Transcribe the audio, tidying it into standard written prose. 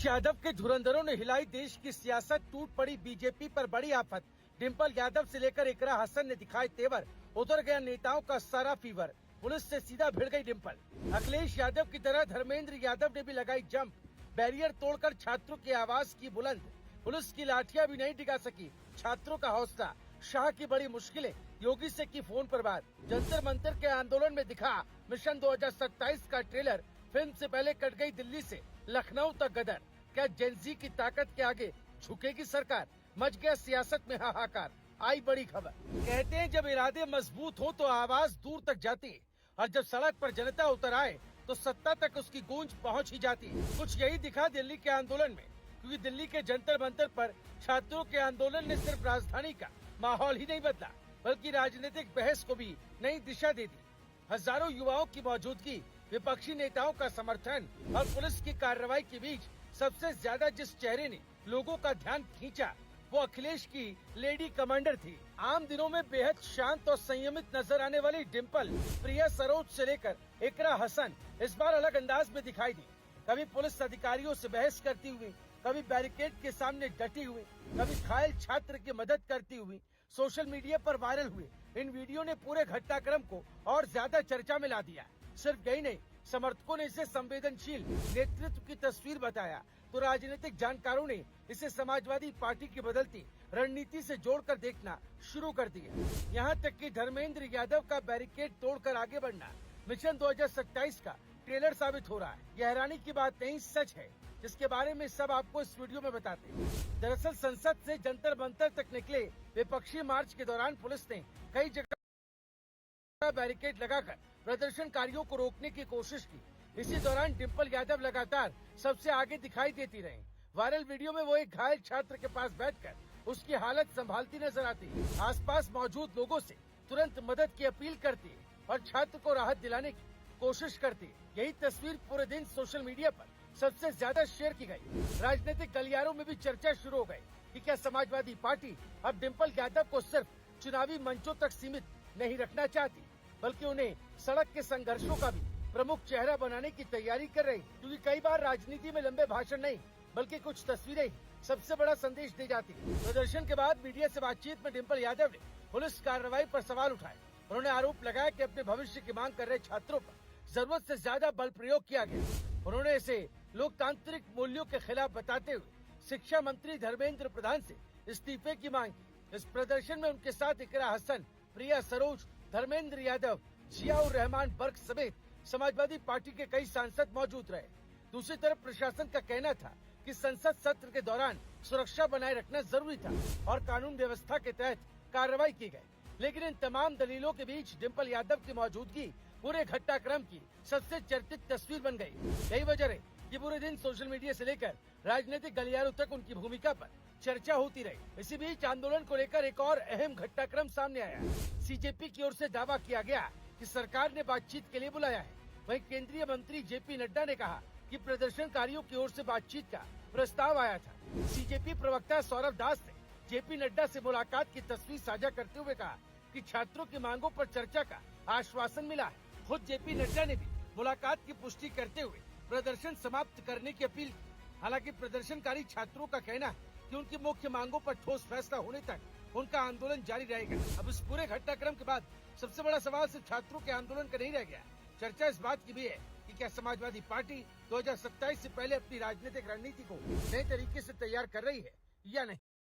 अखिलेश यादव के धुरंधरों ने हिलाई देश की सियासत, टूट पड़ी बीजेपी पर बड़ी आफत। डिम्पल यादव से लेकर इकरा हसन ने दिखाए तेवर, उतर गया नेताओं का सारा फीवर। पुलिस से सीधा भिड़ गई डिम्पल। अखिलेश यादव की तरह धर्मेंद्र यादव ने भी लगाई जंप, बैरियर तोड़कर छात्रों की आवाज की बुलंद। पुलिस की लाठियां भी नहीं डिगा सकी छात्रों का हौसला। शाह की बड़ी मुश्किलें, योगी से की फोन पर बात। जंतर मंतर के आंदोलन में दिखा मिशन 2027 का ट्रेलर। फिल्म से पहले कट गई दिल्ली से लखनऊ तक गदर। क्या जेनजी की ताकत के आगे झुकेगी सरकार? मच गया सियासत में हाहाकार। आई बड़ी खबर। कहते हैं जब इरादे मजबूत हो तो आवाज दूर तक जाती है, और जब सड़क पर जनता उतर आए तो सत्ता तक उसकी गूंज पहुंच ही जाती है। कुछ यही दिखा दिल्ली के आंदोलन में, क्योंकि दिल्ली के जंतर मंतर पर छात्रों के आंदोलन ने सिर्फ राजधानी का माहौल ही नहीं बदला, बल्कि राजनीतिक बहस को भी नई दिशा दे दी। हजारों युवाओं की मौजूदगी, विपक्षी नेताओं का समर्थन और पुलिस की कार्रवाई के बीच सबसे ज्यादा जिस चेहरे ने लोगों का ध्यान खींचा वो अखिलेश की लेडी कमांडर थी। आम दिनों में बेहद शांत और संयमित नजर आने वाली डिम्पल, प्रिया सरोज से लेकर इकरा हसन इस बार अलग अंदाज में दिखाई दी। कभी पुलिस अधिकारियों से बहस करती हुई, कभी बैरिकेड के सामने डटी हुई, कभी घायल छात्र की मदद करती हुई। सोशल मीडिया पर वायरल हुए इन वीडियो ने पूरे घटनाक्रम को और ज्यादा चर्चा में ला दिया। सिर्फ यही नहीं, समर्थकों ने इसे संवेदनशील नेतृत्व की तस्वीर बताया, तो राजनीतिक जानकारों ने इसे समाजवादी पार्टी की बदलती रणनीति से जोड़कर देखना शुरू कर दिया। यहाँ तक कि धर्मेंद्र यादव का बैरिकेड तोड़कर आगे बढ़ना मिशन 2027 का ट्रेलर साबित हो रहा है। यह हैरानी की बात नहीं, सच है, जिसके बारे में सब आपको इस वीडियो में बताते हैं। दरअसल संसद से जंतर मंतर तक निकले विपक्षी मार्च के दौरान पुलिस ने कई जगह बैरिकेड लगाकर प्रदर्शनकारियों को रोकने की कोशिश की। इसी दौरान डिम्पल यादव लगातार सबसे आगे दिखाई देती रहीं। वायरल वीडियो में वो एक घायल छात्र के पास बैठकर उसकी हालत संभालती नजर आती है। आसपास मौजूद लोगों से तुरंत मदद की अपील करती है और छात्र को राहत दिलाने की कोशिश करती है। यही तस्वीर पूरे दिन सोशल मीडिया पर सबसे ज्यादा शेयर की गई। राजनीतिक गलियारों में भी चर्चा शुरू हो गई कि क्या समाजवादी पार्टी अब डिम्पल यादव को सिर्फ चुनावी मंचों तक सीमित नहीं रखना चाहती, बल्कि उन्हें सड़क के संघर्षों का भी प्रमुख चेहरा बनाने की तैयारी कर रही। क्योंकि कई बार राजनीति में लंबे भाषण नहीं, बल्कि कुछ तस्वीरें ही सबसे बड़ा संदेश दे जाती है। प्रदर्शन के बाद मीडिया से बातचीत में डिम्पल यादव ने पुलिस कार्रवाई पर सवाल उठाए। उन्होंने आरोप लगाया कि अपने भविष्य की मांग कर रहे छात्रों पर जरूरत से ज्यादा बल प्रयोग किया गया। उन्होंने इसे लोकतांत्रिक मूल्यों के खिलाफ बताते हुए शिक्षा मंत्री धर्मेंद्र प्रधान से इस्तीफे की मांग की। इस प्रदर्शन में उनके साथ इकरा हसन, प्रिया सरोज, धर्मेंद्र यादव, जियाउर रहमान बर्क समेत समाजवादी पार्टी के कई सांसद मौजूद रहे। दूसरी तरफ प्रशासन का कहना था कि संसद सत्र के दौरान सुरक्षा बनाए रखना जरूरी था और कानून व्यवस्था के तहत कार्रवाई की गई। लेकिन इन तमाम दलीलों के बीच डिम्पल यादव की मौजूदगी पूरे घटनाक्रम की सबसे चर्चित तस्वीर बन गई। यही वजह है कि पूरे दिन सोशल मीडिया से लेकर राजनीतिक गलियारों तक उनकी भूमिका पर चर्चा होती रही। इसी बीच आंदोलन को लेकर एक और अहम घटनाक्रम सामने आया। सीजेपी की ओर से दावा किया गया कि सरकार ने बातचीत के लिए बुलाया है। वहीं केंद्रीय मंत्री जेपी नड्डा ने कहा कि प्रदर्शनकारियों की ओर से बातचीत का प्रस्ताव आया था। सीजेपी प्रवक्ता सौरभ दास ने जेपी नड्डा से मुलाकात की तस्वीर साझा करते हुए कहा कि छात्रों की मांगों पर चर्चा का आश्वासन मिला है। खुद जेपी नड्डा ने भी मुलाकात की पुष्टि करते हुए प्रदर्शन समाप्त करने की अपील की। हालांकि प्रदर्शनकारी छात्रों का कहना है कि उनकी मुख्य मांगों पर ठोस फैसला होने तक उनका आंदोलन जारी रहेगा। अब इस पूरे घटनाक्रम के बाद सबसे बड़ा सवाल सिर्फ छात्रों के आंदोलन का नहीं रह गया। चर्चा इस बात की भी है कि क्या समाजवादी पार्टी 2027 से पहले अपनी राजनीतिक रणनीति को नए तरीके से तैयार कर रही है या नहीं।